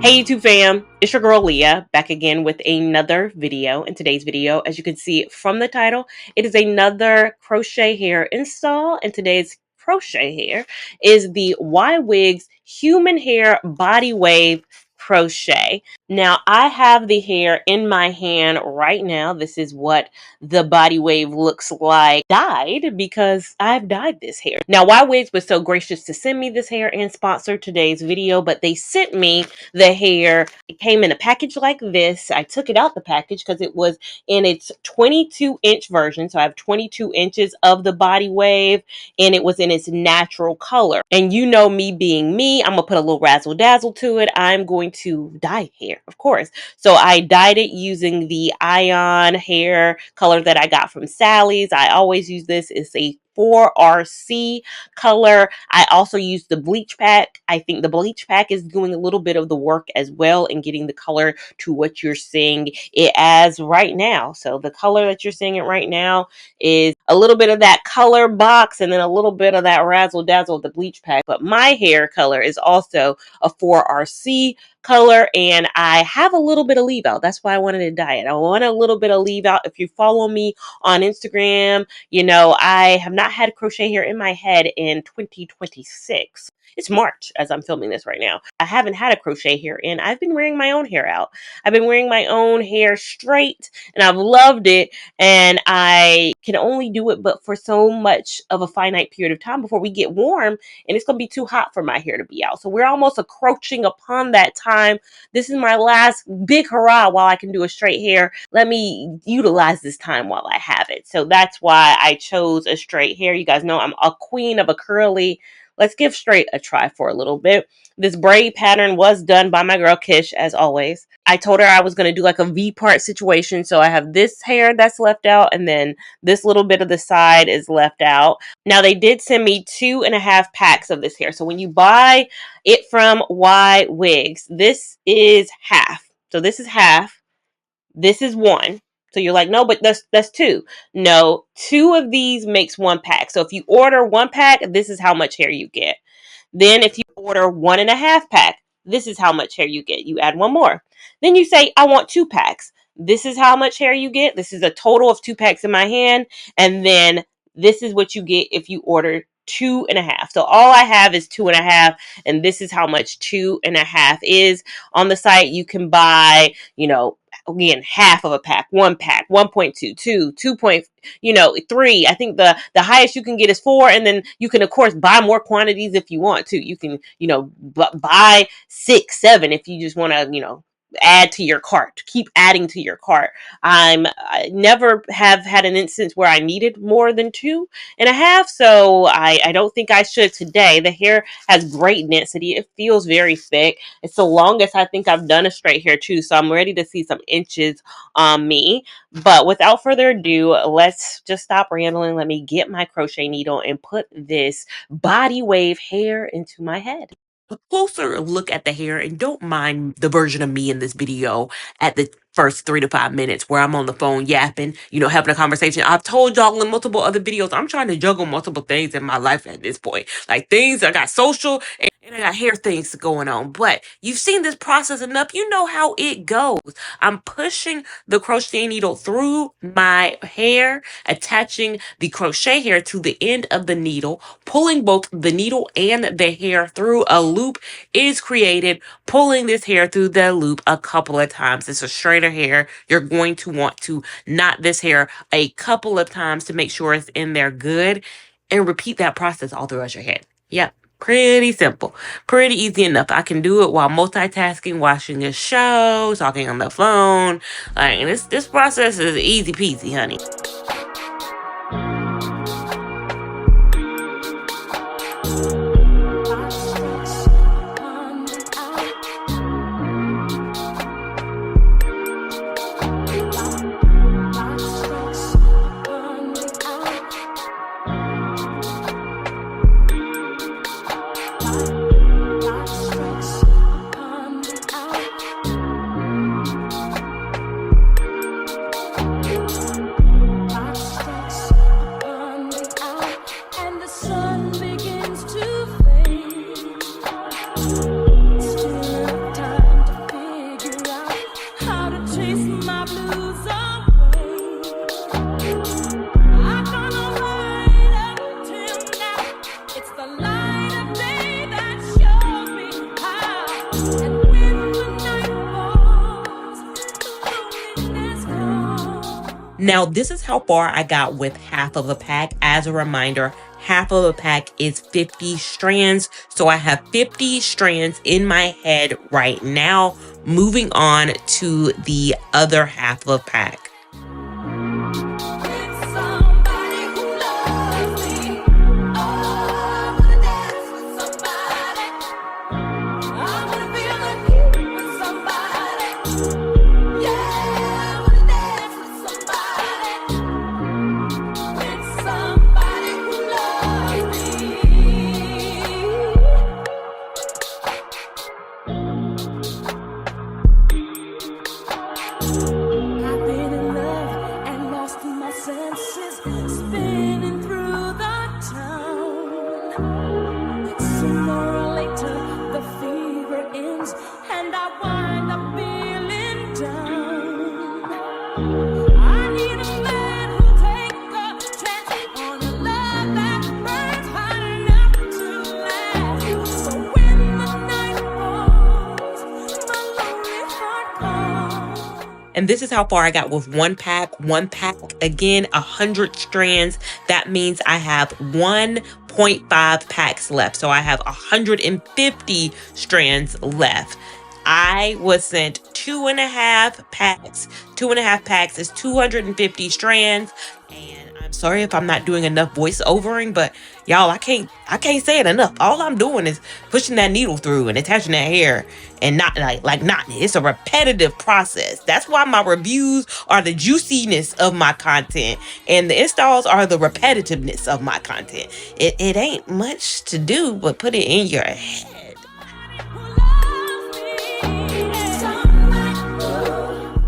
Hey YouTube fam, it's your girl Leah back again with another video. In today's video, as you can see from the title, it is another crochet hair install, and today's crochet hair is the YWigs Human Hair Body Wave Crochet. Now I have the hair in my hand right now. This is what the body wave looks like dyed, because I've dyed this hair. Now YWigs was so gracious to send me this hair and sponsor today's video, but they sent me the hair. It came in a package like this. I took it out the package because it was in its 22-inch version. So I have 22 inches of the body wave, and it was in its natural color. And you know me being me, I'm gonna put a little razzle dazzle to it. I'm going to dye hair, of course. So I dyed it using the Ion hair color that I got from Sally's. I always use this. It's a 4RC color. I also use the bleach pack. I think the bleach pack is doing a little bit of the work as well in getting the color to what you're seeing it as right now. So the color that you're seeing it right now is a little bit of that color box and then a little bit of that razzle dazzle of the bleach pack. But my hair color is also a 4RC color, and I have a little bit of leave out. That's why I wanted to dye it. I want a little bit of leave out. If you follow me on Instagram, you know I have not had crochet hair in my head in 2026. It's March as I'm filming this right now. I haven't had a crochet hair in. I've been wearing my own hair out. I've been wearing my own hair straight, and I've loved it. And I can only do it but for so much of a finite period of time before we get warm, and it's going to be too hot for my hair to be out. So we're almost encroaching upon that time. This is my last big hurrah while I can do a straight hair. Let me utilize this time while I have it. So that's why I chose a straight hair. You guys know I'm a queen of a curly. Let's give straight a try for a little bit. This braid pattern was done by my girl Kish, as always. I told her I was going to do like a V-part situation. So I have this hair that's left out, and then this little bit of the side is left out. Now they did send me 2.5 packs of this hair. So when you buy it from YWigs, this is half. So this is half. This is one. So you're like, no, but that's two. No, 2 of these makes 1 pack. So if you order 1 pack, this is how much hair you get. Then if you order 1.5 pack, this is how much hair you get. You add 1 more. Then you say, I want 2 packs. This is how much hair you get. This is a total of 2 packs in my hand. And then this is what you get if you order 2.5. So all I have is 2.5, and this is how much 2.5 is. On the site, you can buy, again, half of a pack, 1 pack, 1.2, 2 point, 3. I think the highest you can get is 4, and then you can of course buy more quantities if you want to. You can, buy 6, 7 if you just want to, add to your cart. Keep adding to your cart. I never have had an instance where I needed more than 2.5, so I don't think I should today. The hair has great density. It feels very thick. It's the longest I think I've done a straight hair too, so I'm ready to see some inches on me. But without further ado, let's just stop rambling. Let me get my crochet needle and put this body wave hair into my head. A closer look at the hair, and don't mind the version of me in this video at the first 3 to 5 minutes where I'm on the phone yapping, having a conversation. I've told y'all in multiple other videos, I'm trying to juggle multiple things in my life at this point. Like things, I got social and I got hair things going on. But you've seen this process enough. You know how it goes. I'm pushing the crochet needle through my hair, attaching the crochet hair to the end of the needle, pulling both the needle and the hair through a loop is created. Pulling this hair through the loop a couple of times. It's a straighter hair. You're going to want to knot this hair a couple of times to make sure it's in there good, and repeat that process all throughout your head. Yep. Pretty simple. Pretty easy enough. I can do it while multitasking, watching a show, talking on the phone. Like this process is easy peasy, honey. Now, this is how far I got with half of a pack. As a reminder, half of a pack is 50 strands. So I have 50 strands in my head right now. Moving on to the other half of a pack. And this is how far I got with one pack. One pack, again, 100 strands. That means I have 1.5 packs left. So I have 150 strands left. I was sent 2.5 packs. 2.5 packs is 250 strands. And I'm sorry if I'm not doing enough voiceovering, but y'all, I can't say it enough. All I'm doing is pushing that needle through and attaching that hair and not not it's a repetitive process. That's why my reviews are the juiciness of my content and the installs are the repetitiveness of my content. It ain't much to do but put it in your head.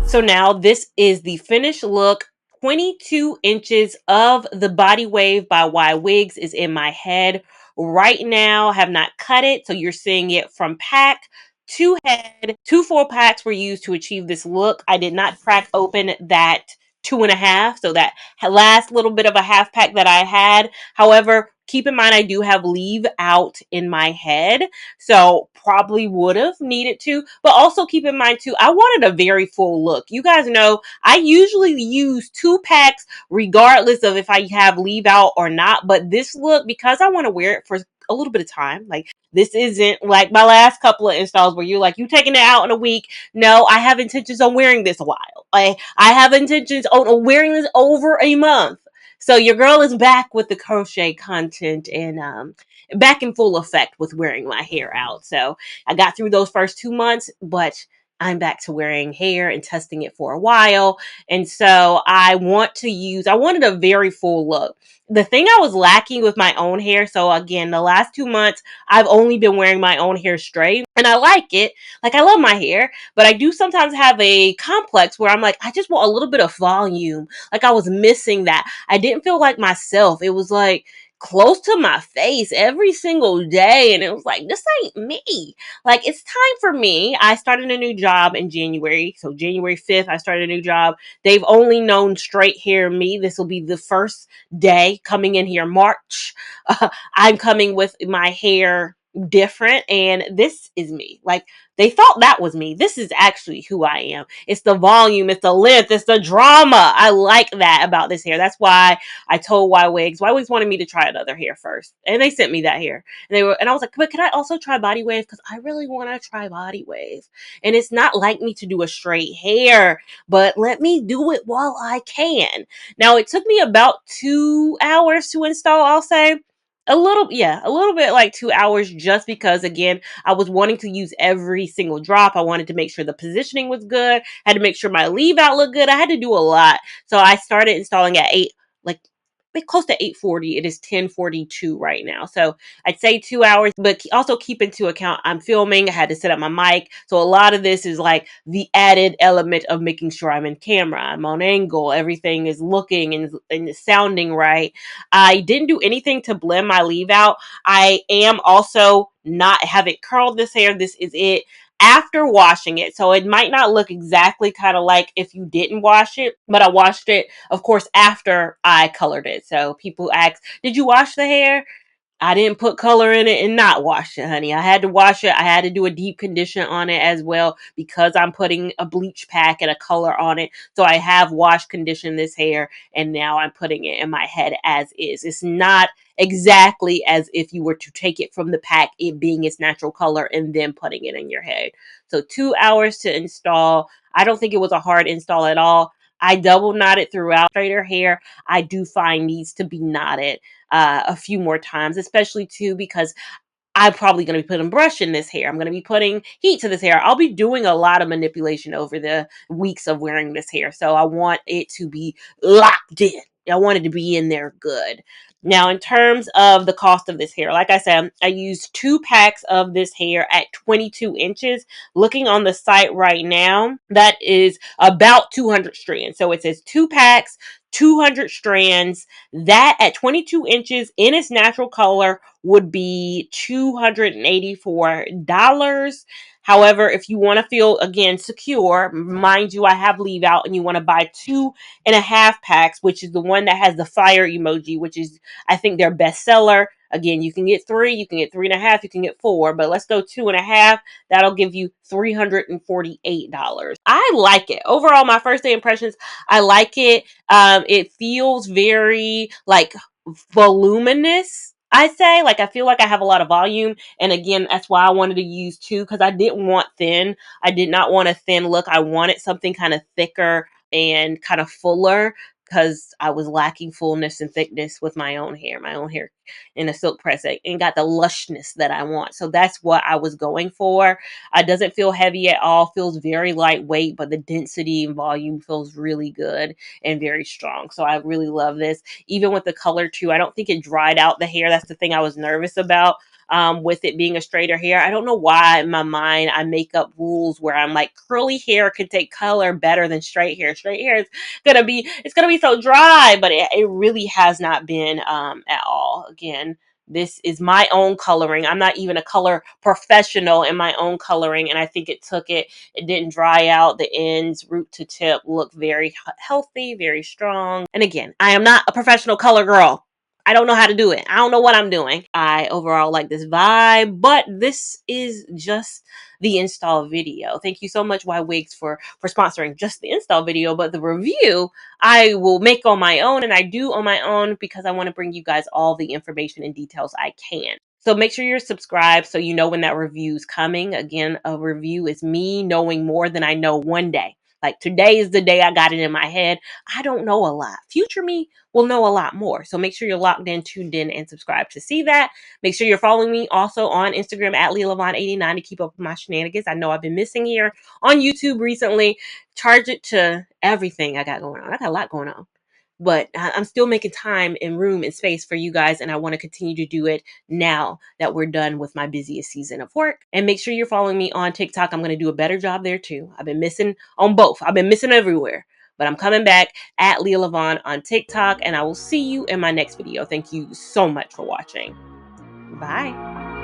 So now this is the finished look. 22 inches of the body wave by YWigs is in my head right now. Have not cut it, so you're seeing it from pack to head. 2 full packs were used to achieve this look. I did not crack open that 2.5, so that last little bit of a half pack that I had. However, keep in mind I do have leave out in my head, so probably would have needed to. But also keep in mind too, I wanted a very full look. You guys know I usually use 2 packs regardless of if I have leave out or not. But this look, because I want to wear it for a little bit of time, like this isn't like my last couple of installs where you're like, you taking it out in a week. No, I have intentions on wearing this a while. I have intentions on wearing this over a month. So your girl is back with the crochet content and back in full effect with wearing my hair out. So I got through those first 2 months, but I'm back to wearing hair and testing it for a while. And so I wanted a very full look. The thing I was lacking with my own hair, so again, the last 2 months, I've only been wearing my own hair straight. And I like it. Like, I love my hair. But I do sometimes have a complex where I'm like, I just want a little bit of volume. Like, I was missing that. I didn't feel like myself. It was like close to my face every single day. And it was like, this ain't me. Like, it's time for me. I started a new job in January. So January 5th, I started a new job. They've only known straight hair me. This will be the first day coming in here March. I'm coming with my hair different, and this is me. Like, they thought that was me. This is actually who I am. It's the volume, it's the length, it's the drama. I like that about this hair. That's why I told YWigs wanted me to try another hair first, and they sent me that hair. And I was like, but can I also try body wave? Because I really want to try body wave. And it's not like me to do a straight hair, but let me do it while I can. Now, it took me about 2 hours to install, I'll say. A little bit like 2 hours, just because, again, I was wanting to use every single drop. I wanted to make sure the positioning was good. I had to make sure my leave out looked good. I had to do a lot. So I started installing at close to 8:40. It is 10:42 right now. So I'd say 2 hours, but also keep into account I'm filming. I had to set up my mic. So a lot of this is like the added element of making sure I'm in camera. I'm on angle. Everything is looking and sounding right. I didn't do anything to blend my leave out. I am also not have it curled this hair. This is it after washing it. So it might not look exactly kind of like if you didn't wash it, but I washed it, of course, after I colored it. So people ask, did you wash the hair? I didn't put color in it and not wash it, honey. I had to wash it. I had to do a deep condition on it as well because I'm putting a bleach pack and a color on it. So I have wash conditioned this hair and now I'm putting it in my head as is. It's not exactly as if you were to take it from the pack, it being its natural color, and then putting it in your head. So 2 hours to install. I don't think it was a hard install at all. I double knotted throughout. Straighter hair, I do find needs to be knotted a few more times, especially too because I'm probably going to be putting brush in this hair. I'm going to be putting heat to this hair. I'll be doing a lot of manipulation over the weeks of wearing this hair. So I want it to be locked in. I want it to be in there good. Now, in terms of the cost of this hair, like I said, I used 2 packs of this hair at 22 inches. Looking on the site right now, that is about 200 strands. So it says 2 packs, 200 strands. That at 22 inches in its natural color would be $284. However, if you want to feel again secure, mind you, I have leave out and you want to buy 2.5 packs, which is the one that has the fire emoji, which is, I think, their best seller. Again, you can get 3, you can get 3.5, you can get 4, but let's go 2.5. That'll give you $348. I like it. Overall, my first day impressions, I like it. It feels very like voluminous. I say, like, I feel like I have a lot of volume, and again, that's why I wanted to use 2 because I didn't want thin. I did not want a thin look. I wanted something kind of thicker and kind of fuller because I was lacking fullness and thickness with my own hair. My own hair in a silk press and got the lushness that I want. So that's what I was going for. It doesn't feel heavy at all. Feels very lightweight, but the density and volume feels really good and very strong. So I really love this. Even with the color too, I don't think it dried out the hair. That's the thing I was nervous about. With it being a straighter hair, I don't know why in my mind I make up rules where I'm like curly hair can take color better than straight hair. Straight hair is gonna be so dry, but it really has not been at all. Again, this is my own coloring. I'm not even a color professional in my own coloring, and I think it took it. It didn't dry out. The ends, root to tip, look very healthy, very strong. And again, I am not a professional color girl. I don't know how to do it. I don't know what I'm doing. I overall like this vibe, but this is just the install video. Thank you so much, YWigs, for sponsoring just the install video, but the review I will make on my own, and I do on my own because I want to bring you guys all the information and details I can. So make sure you're subscribed so you know when that review is coming. Again, a review is me knowing more than I know one day. Like today is the day I got it in my head. I don't know a lot. Future me will know a lot more. So make sure you're locked in, tuned in, and subscribed to see that. Make sure you're following me also on Instagram at Lia Lavon 89 to keep up with my shenanigans. I know I've been missing here on YouTube recently. Charge it to everything I got going on. I got a lot going on. But I'm still making time and room and space for you guys, and I want to continue to do it now that we're done with my busiest season of work. And make sure you're following me on TikTok. I'm going to do a better job there too. I've been missing on both. I've been missing everywhere. But I'm coming back at Lia Lavon on TikTok, and I will see you in my next video. Thank you so much for watching. Bye.